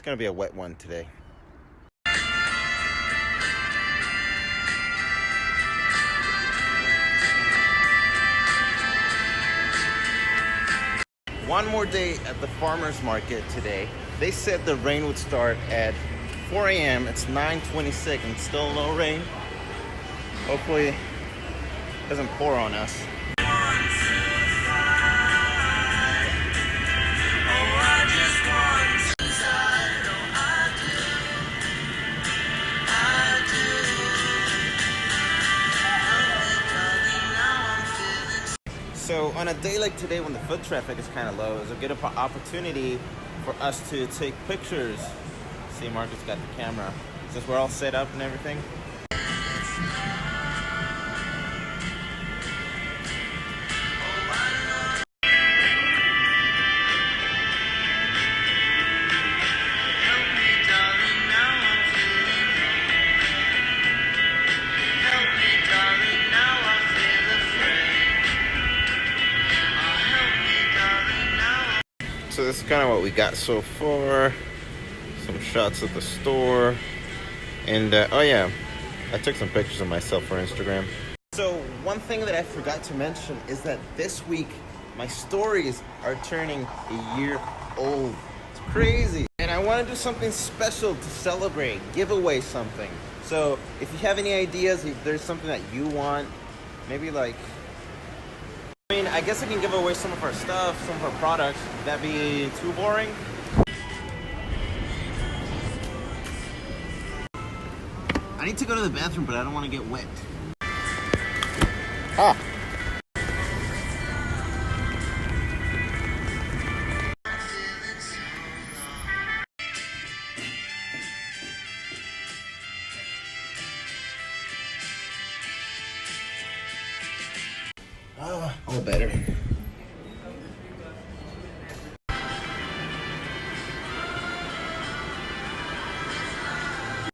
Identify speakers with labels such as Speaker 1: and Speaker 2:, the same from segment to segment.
Speaker 1: gonna be a wet one today. One more day at the farmer's market today. They said the rain would start at 4 a.m. It's 9:26 and still no rain. Hopefully it doesn't pour on us. So on a day like today when the foot traffic is kind of low, it's a good opportunity for us to take pictures. See, Marcus got the camera. Since we're all set up and everything. So this is kind of what we got so far. Some shots of the store. And oh yeah, I took some pictures of myself for Instagram. So one thing that I forgot to mention is that this week my stories are turning a year old. It's crazy. And I want to do something special to celebrate, give away something. So if you have any ideas, if there's something that you want, maybe like, I mean, I guess I can give away some of our stuff, some of our products. Would that be too boring? I need to go to the bathroom, but I don't want to get wet. Ah. All better.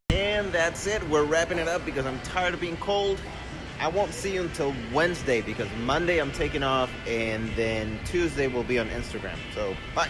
Speaker 1: And that's it. We're wrapping it up because I'm tired of being cold. I won't see you until Wednesday because Monday I'm taking off and then Tuesday we'll be on Instagram. So, bye.